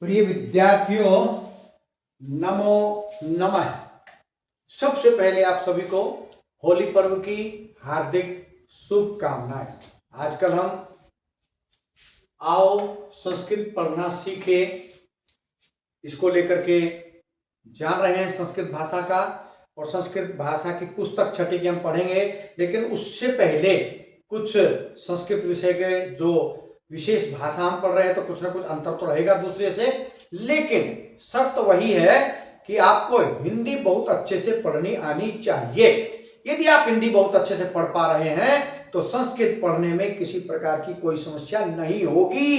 प्रिय विद्यार्थियों, नमो नमः। सबसे पहले आप सभी को होली पर्व की हार्दिक शुभकामनाएं। आजकल हम आओ संस्कृत पढ़ना सीखे, इसको लेकर के जान रहे हैं संस्कृत भाषा का, और संस्कृत भाषा की पुस्तक छठी की हम पढ़ेंगे। लेकिन उससे पहले कुछ संस्कृत विषय के जो विशेष भाषा हम पढ़ रहे हैं तो कुछ ना कुछ अंतर तो रहेगा दूसरे से, लेकिन शर्त वही है कि आपको हिंदी बहुत अच्छे से पढ़नी आनी चाहिए। यदि आप हिंदी बहुत अच्छे से पढ़ पा रहे हैं तो संस्कृत पढ़ने में किसी प्रकार की कोई समस्या नहीं होगी,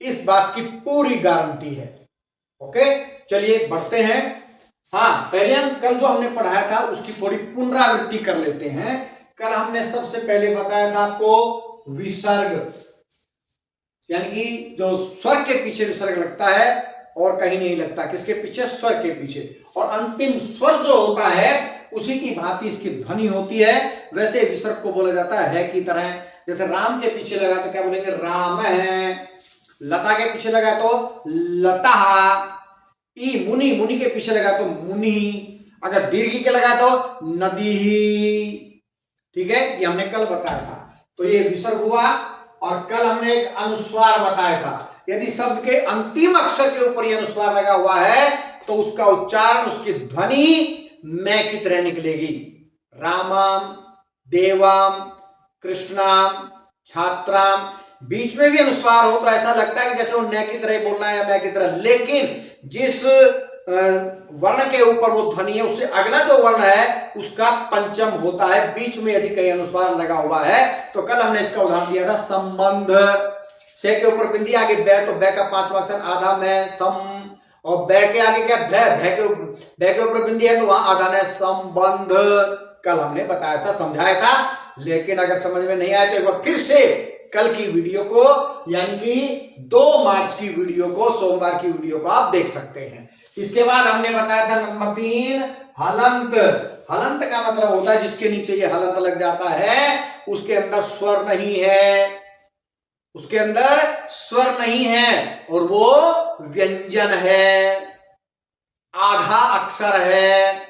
इस बात की पूरी गारंटी है। ओके, चलिए बढ़ते हैं। हाँ, पहले हम कल जो हमने पढ़ाया था उसकी थोड़ी पुनरावृत्ति कर लेते हैं। कल हमने सबसे पहले बताया था आपको विसर्ग, यानी कि जो स्वर के पीछे विसर्ग लगता है और कहीं नहीं लगता, किसके पीछे? स्वर के पीछे। और अंतिम स्वर जो होता है उसी की भांति इसकी ध्वनि होती है। वैसे विसर्ग को बोला जाता है की तरह। जैसे राम के पीछे लगा तो क्या बोलेंगे? राम है। लता के पीछे लगा तो लता। ई मुनि, मुनि के पीछे लगा तो मुनि। अगर दीर्घ के लगा तो नदी। ठीक है, ये हमने कल बताया था। तो ये विसर्ग हुआ। और कल हमने एक अनुस्वार बताया था। यदि शब्द के अंतिम अक्षर के ऊपर ये अनुस्वार लगा हुआ है तो उसका उच्चारण, उसकी ध्वनि मैं की तरह निकलेगी। रामाम, देवाम, कृष्णाम, छात्राम। बीच में भी अनुस्वार हो तो ऐसा लगता है कि जैसे वो न की तरह बोलना है या मैं की तरह, लेकिन जिस वर्ण के ऊपर वो ध्वनि है उससे अगला जो वर्ण है उसका पंचम होता है बीच में, यदि कहीं अनुस्वार लगा हुआ है तो। कल हमने इसका उदाहरण दिया था संबंध। से के ऊपर बिंदी, आगे बै, तो बै का पांचवा अक्षर आधा में सम, और बै के आगे क्या? भै के ऊपर बिंदी है तो वहां आधा है संबंध। कल हमने बताया था, समझाया था। लेकिन अगर समझ में नहीं आया तो एक बार फिर से कल की वीडियो को, यानी कि 2 मार्च की वीडियो को, सोमवार की वीडियो को आप देख सकते हैं। इसके बाद हमने बताया था नंबर 3 हलंत। हलंत का मतलब होता है जिसके नीचे ये हलंत लग जाता है उसके अंदर स्वर नहीं है, उसके अंदर स्वर नहीं है और वो व्यंजन है, आधा अक्षर है।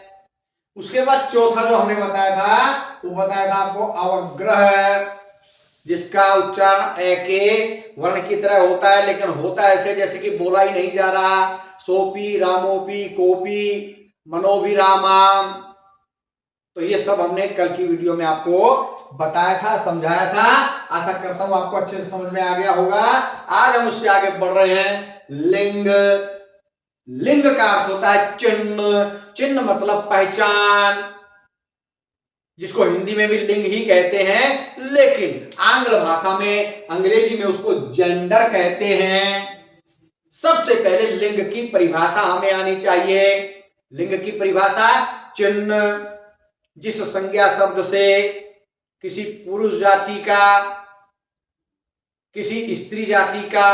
उसके बाद चौथा जो हमने बताया था वो बताया था आपको अवग्रह, जिसका उच्चारण ए के वर्ण की तरह होता है, लेकिन होता ऐसे जैसे कि बोला ही नहीं जा रहा। सोपी, रामोपी, कोपी, मनोभिरामाम। तो ये सब हमने कल की वीडियो में आपको बताया था, समझाया था। आशा करता हूं आपको अच्छे से समझ में आ गया होगा। आज हम उससे आगे बढ़ रहे हैं। लिंग। लिंग का अर्थ होता है चिन्ह। चिन्ह मतलब पहचान, जिसको हिंदी में भी लिंग ही कहते हैं, लेकिन आंग्ल भाषा में, अंग्रेजी में उसको जेंडर कहते हैं। सबसे पहले लिंग की परिभाषा हमें आनी चाहिए। लिंग की परिभाषा: चिन्ह जिस संज्ञा शब्द से किसी पुरुष जाति का, किसी स्त्री जाति का,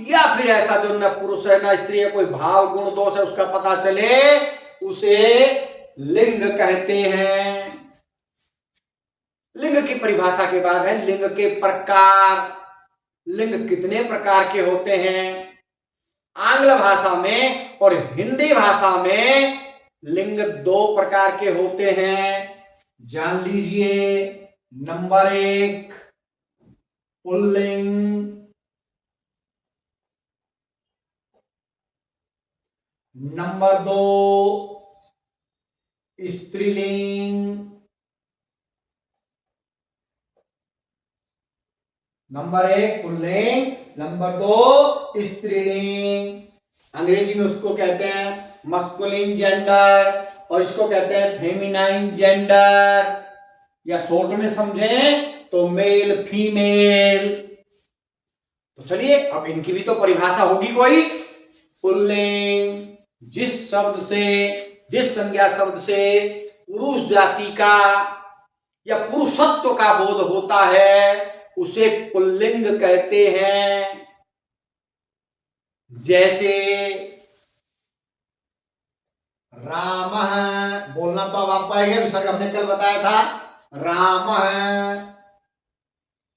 या फिर ऐसा जो न पुरुष है न स्त्री है, कोई भाव गुण दोष है उसका पता चले, उसे लिंग कहते हैं। लिंग की परिभाषा के बाद है लिंग के प्रकार। लिंग कितने प्रकार के होते हैं? आंग्ल भाषा में और हिंदी भाषा में लिंग 2 प्रकार के होते हैं, जान लीजिए। नंबर 1 पुल्लिंग, नंबर 2 स्त्रीलिंग, नंबर 1 पुल्लिंग, नंबर 2 स्त्रीलिंग। अंग्रेजी में उसको कहते हैं मस्कुलिन जेंडर और इसको कहते हैं फेमिनाइन जेंडर, या शॉर्ट में समझें तो मेल फीमेल। तो चलिए अब इनकी भी तो परिभाषा होगी कोई। पुल्लिंग जिस शब्द से, जिस संज्ञा शब्द से पुरुष जाति का या पुरुषत्व का बोध होता है उसे पुल्लिंग कहते हैं। जैसे राम, बोलना तो अब आपको आएगा, विसर्ग हमने कल बताया था। राम,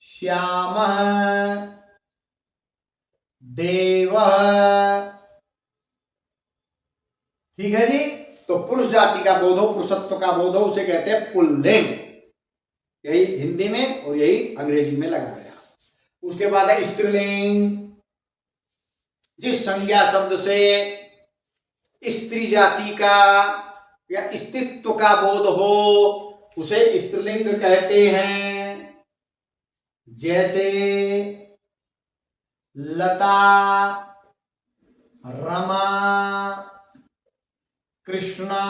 श्याम, देव, ठीक है जी। तो पुरुष जाति का बोध हो, पुरुषत्व का बोध हो, उसे कहते हैं पुल्लिंग। यही हिंदी में और यही अंग्रेजी में लगा गया। उसके बाद है स्त्रीलिंग। जिस संज्ञा शब्द से स्त्री जाति का या अस्तित्व का बोध हो उसे स्त्रीलिंग कहते हैं। जैसे लता, रमा, कृष्णा।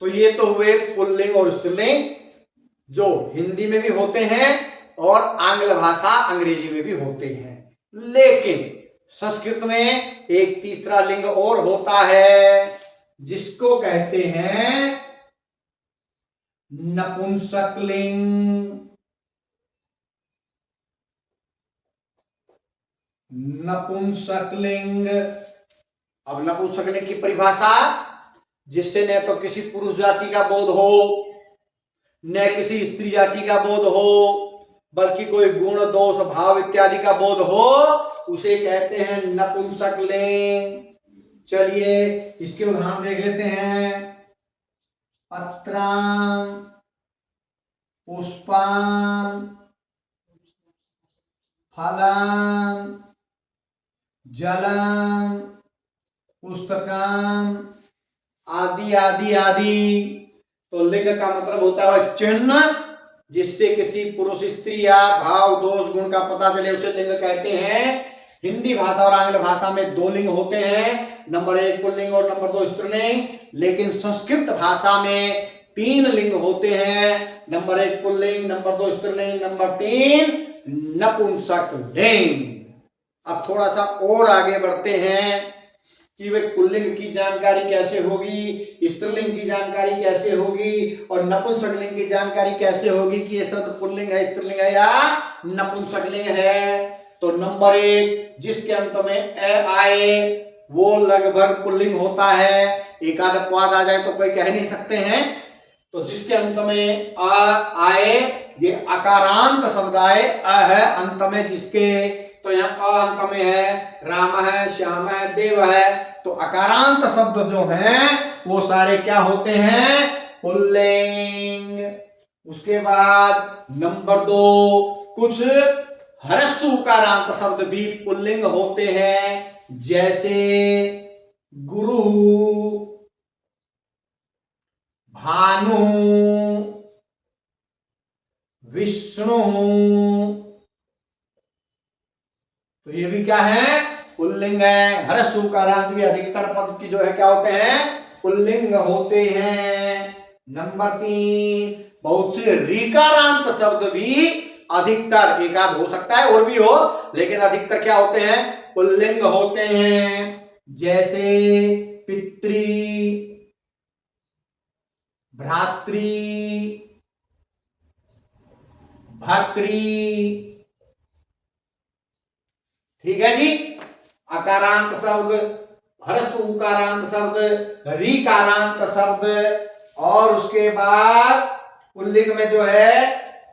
तो ये तो हुए पुल्लिंग और स्त्रीलिंग जो हिंदी में भी होते हैं और आंग्ल भाषा अंग्रेजी में भी होते हैं। लेकिन संस्कृत में एक तीसरा लिंग और होता है जिसको कहते हैं नपुंसक लिंग। नपुंसक लिंग। अब नपुंसक लिंग की परिभाषा, जिससे न तो किसी पुरुष जाति का बोध हो न किसी स्त्री जाति का बोध हो, बल्कि कोई गुण दोष भाव इत्यादि का बोध हो, उसे कहते हैं नपुंसक लिंग। चलिए इसके उदाहरण देख लेते हैं। पत्रां, पुष्पां, फलां, जलां, पुस्तकां, आदि आदि आदि। तो लिंग का मतलब होता है चिन्ह, जिससे किसी पुरुष स्त्री या भाव दोष गुण का पता चले, उसे लिंग कहते हैं। हिंदी भाषा और आंग्ल भाषा में दो लिंग होते हैं, नंबर 1 पुल्लिंग और नंबर 2 स्त्रीलिंग। लेकिन संस्कृत भाषा में 3 लिंग होते हैं, नंबर 1 पुल्लिंग, नंबर 2 स्त्रीलिंग, नंबर 3 नपुंसक लिंग। अब थोड़ा सा और आगे बढ़ते हैं कि वे पुल्लिंग की जानकारी कैसे होगी, स्त्रीलिंग की जानकारी कैसे होगी और नपुंसक लिंग की जानकारी कैसे होगी कि ये शब्द पुल्लिंग है, स्त्रीलिंग है या नपुंसक लिंग है। तो नंबर 1, जिसके अंत में ए आए वो लगभग पुल्लिंग होता है। एक आध अपवाद आ जाए तो कोई कह नहीं सकते हैं। तो जिसके अंत में आ आए, ये अकारांत शब्द आए, अ है अंत में जिसके, तो यहाँ अ अंत में है, राम है, श्याम है, देव है। तो अकारांत शब्द जो हैं वो सारे क्या होते हैं, पुल्लिंग। उसके बाद नंबर 2, कुछ ह्रस्व उकारांत शब्द भी पुल्लिंग होते हैं, जैसे गुरु, भानु, विष्णु। तो ये भी क्या है, पुल्लिंग है। ह्रस्व उकारांत भी अधिकतर पद की जो है क्या होते हैं, पुल्लिंग होते हैं। नंबर 3, बहुत से ऋकारांत शब्द भी अधिकतर, एक आध हो सकता है और भी हो, लेकिन अधिकतर क्या होते हैं, पुल्लिंग होते हैं। जैसे पितृ, भ्रातृ, भर्तृ। ठीक है जी। अकारांत शब्द, ह्रस्व उकारांत शब्द, ऋकारांत शब्द, और उसके बाद पुल्लिंग में जो है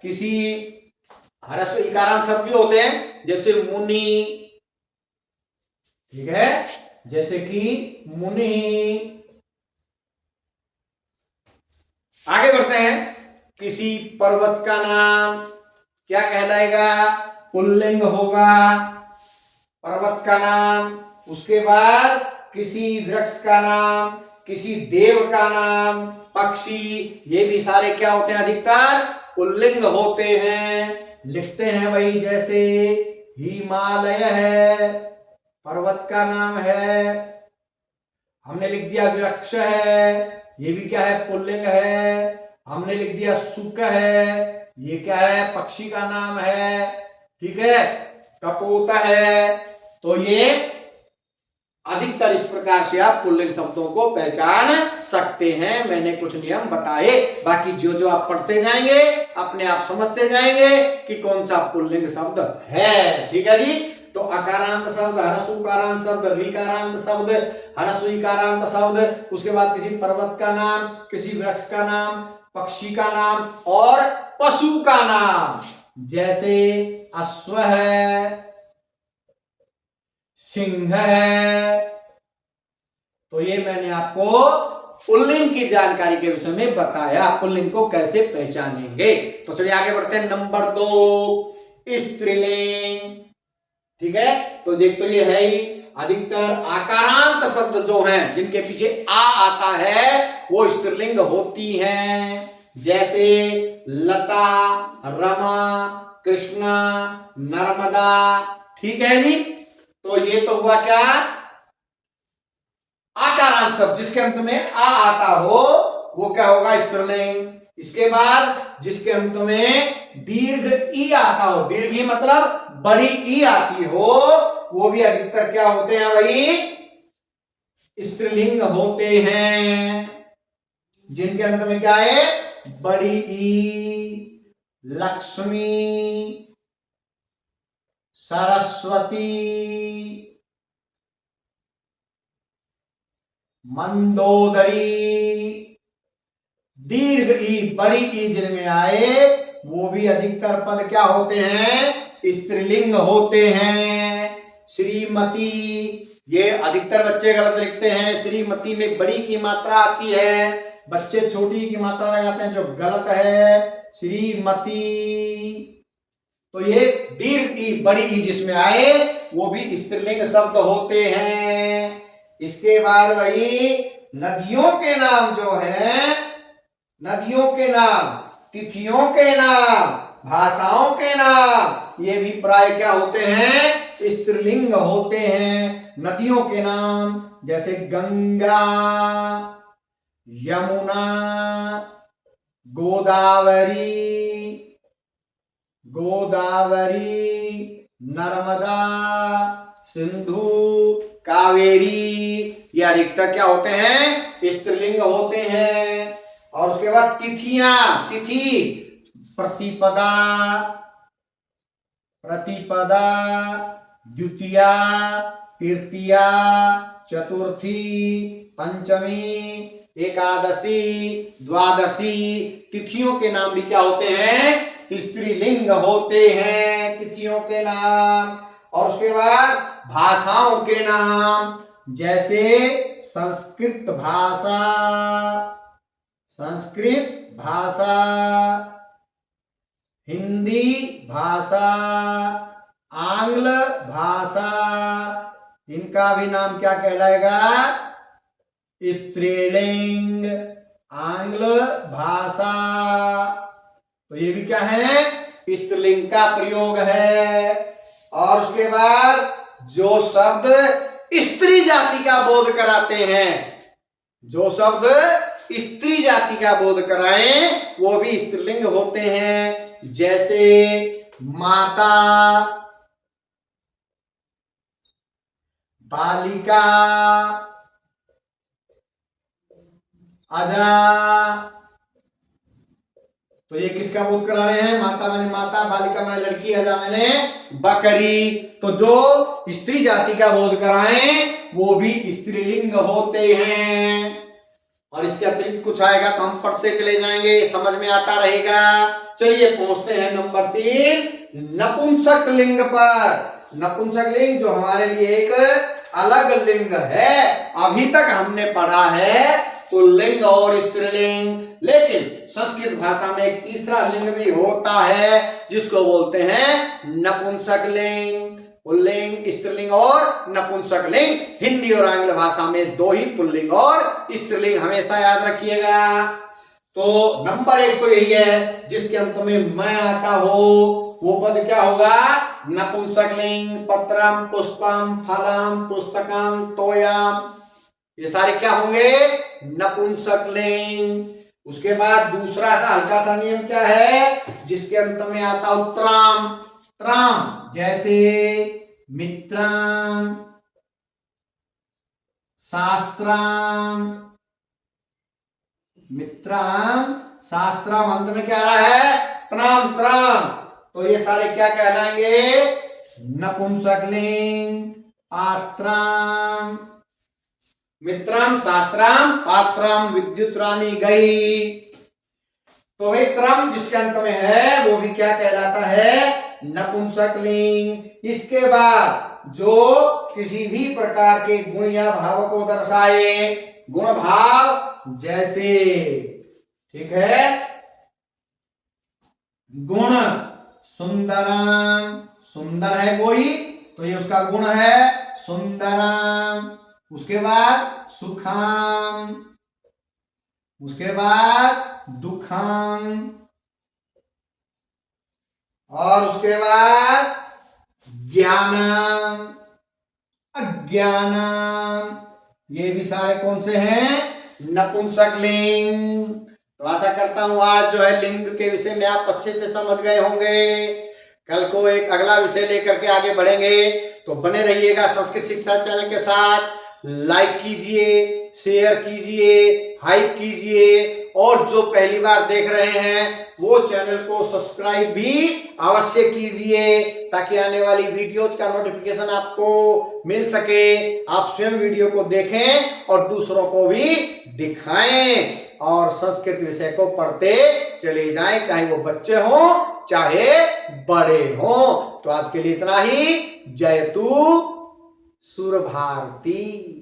किसी ह्रस्व इकारांत शब्द भी होते हैं, जैसे मुनि। ठीक है, जैसे कि मुनि। आगे बढ़ते हैं। किसी पर्वत का नाम क्या कहलाएगा, पुल्लिंग होगा, पर्वत का नाम। उसके बाद किसी वृक्ष का नाम, किसी देव का नाम, पक्षी, ये भी सारे क्या होते हैं, अधिकतर पुल्लिंग होते हैं। लिखते हैं वही, जैसे हिमालय है, पर्वत का नाम है। हमने लिख दिया वृक्ष है, ये भी क्या है, पुल्लिंग है। हमने लिख दिया सुक है, ये क्या है, पक्षी का नाम है। ठीक है, कपोत है। तो ये अधिकतर इस प्रकार से आप पुल्लिंग शब्दों को पहचान सकते हैं। मैंने कुछ नियम बताए, बाकी जो जो आप पढ़ते जाएंगे अपने आप समझते जाएंगे कि कौन सा पुल्लिंग शब्द है। ठीक है जी। तो अकारांत शब्द, ह्रस्व उकारांत शब्द, ऋकारांत शब्द, ह्रस्व इकारांत शब्द, उसके बाद किसी पर्वत का नाम, किसी वृक्ष का नाम, पक्षी का नाम और पशु का नाम, जैसे अश्व है, सिंह है। तो ये मैंने आपको पुल्लिंग की जानकारी के विषय में बताया, पुल्लिंग को कैसे पहचानेंगे। तो चलिए आगे बढ़ते हैं। नंबर 2 स्त्रीलिंग। ठीक है, तो देख तो ये है ही, अधिकतर आकारांत शब्द जो हैं जिनके पीछे आ आता है वो स्त्रीलिंग होती हैं, जैसे लता, रमा, कृष्णा, नर्मदा। ठीक है जी, तो ये तो हुआ क्या, आकारांत शब्द जिसके अंत में आ आता हो वो क्या होगा, स्त्रीलिंग। इसके बाद जिसके अंत में दीर्घ ई आता हो, दीर्घ ई मतलब बड़ी ई आती हो, वो भी अधिकतर क्या होते हैं वही स्त्रीलिंग होते हैं, जिनके अंत में क्या है, बड़ी ई। लक्ष्मी, सरस्वती, मंदोदरी। दीर्घ ई बड़ी ई जिनमें आए वो भी अधिकतर पद क्या होते हैं, स्त्रीलिंग होते हैं। श्रीमती, ये अधिकतर बच्चे गलत लिखते हैं, श्रीमती में बड़ी की मात्रा आती है, बच्चे छोटी की मात्रा लगाते हैं जो गलत है, श्रीमती। तो ये दीर्घ ई बड़ी ई जिसमें आए वो भी स्त्रीलिंग शब्द होते हैं। इसके बाद वही नदियों के नाम जो हैं, नदियों के नाम, तिथियों के नाम, भाषाओं के नाम, ये भी प्राय क्या होते हैं, स्त्रीलिंग होते हैं। नदियों के नाम जैसे गंगा, यमुना, गोदावरी, गोदावरी, नर्मदा, सिंधु, कावेरी, ये अधिकतर क्या होते हैं, स्त्रीलिंग होते हैं। और उसके बाद तिथियां, तिथि, प्रतिपदा, प्रतिपदा, द्वितीया, तृतीया, चतुर्थी, पंचमी, एकादशी, द्वादशी। तिथियों के नाम भी क्या होते हैं, स्त्रीलिंग होते हैं, तिथियों के नाम। और उसके बाद भाषाओं के नाम, जैसे संस्कृत भाषा, संस्कृत भाषा, हिंदी भाषा, आंग्ल भाषा, इनका भी नाम क्या कहलाएगा, स्त्रीलिंग। आंग्ल भाषा, तो ये भी क्या है, स्त्रीलिंग का प्रयोग है। और उसके बाद जो शब्द स्त्री जाति का बोध कराते हैं, जो शब्द स्त्री जाति का बोध कराएं वो भी स्त्रीलिंग होते हैं, जैसे माता, बालिका, अजा। तो ये किसका बोध करा रहे हैं, माता मैंने माता, बालिका मैंने लड़की, अजा मैंने बकरी। तो जो स्त्री जाति का बोध कराएं वो भी स्त्रीलिंग होते हैं। और इसके अतिरिक्त कुछ आएगा तो हम पढ़ते चले जाएंगे, समझ में आता रहेगा। चलिए पहुंचते हैं नंबर 3 नपुंसक लिंग पर। नपुंसक लिंग जो हमारे लिए एक अलग लिंग है, अभी तक हमने पढ़ा है पुल्लिंग और स्त्रीलिंग, लेकिन संस्कृत भाषा में एक तीसरा लिंग भी होता है जिसको बोलते हैं नपुंसक लिंग। पुल्लिंग, स्त्रीलिंग और नपुंसक लिंग। हिंदी और आंग्ल भाषा में 2 ही पुल्लिंग और स्त्रीलिंग, हमेशा याद रखिएगा। तो नंबर 1 तो यही है, जिसके अंत में मैं आता हो वो पद क्या होगा, नपुंसक लिंग। पत्रम, पुष्पम, फलम, पुस्तकम, तोयम, ये सारे क्या होंगे, नपुंसक लिंग। उसके बाद दूसरा सा हल्का सा नियम क्या है, जिसके अंत में आता हो त्राम, त्राम, जैसे मित्रम, शास्त्रम, मित्रम, शास्त्रम, अंत में क्या आ रहा है, त्राम, त्राम। तो ये सारे क्या कहलाएंगे, नपुंसक लिंग। पात्रम, मित्रम, शास्त्रम, पात्रम, विद्युत रानी गई। तो भाई त्रम जिसके अंत में है वो भी क्या कहलाता है, नपुंसक लिंग। इसके बाद जो किसी भी प्रकार के गुण या भाव को दर्शाए। गुण भाव जैसे, ठीक है, गुण सुंदरम, सुंदर है कोई तो ये उसका गुण है सुंदरम। उसके बाद सुखम, उसके बाद दुखम, और उसके बाद ज्ञानम, अज्ञानम। ये भी सारे कौन से हैं? नपुंसक लिंग। तो आशा करता हूं आज जो है लिंग के विषय में आप अच्छे से समझ गए होंगे। कल को एक अगला विषय लेकर के आगे बढ़ेंगे, तो बने रहिएगा संस्कृत शिक्षा चैनल के साथ। लाइक कीजिए, शेयर कीजिए, हाइप कीजिए, और जो पहली बार देख रहे हैं वो चैनल को सब्सक्राइब भी अवश्य कीजिए, ताकि आने वाली वीडियो का नोटिफिकेशन आपको मिल सके। आप स्वयं वीडियो को देखें और दूसरों को भी दिखाएं, और संस्कृत विषय को पढ़ते चले जाएं, चाहे वो बच्चे हों चाहे बड़े हों। तो आज के लिए इतना ही। जय तू सुर भारती।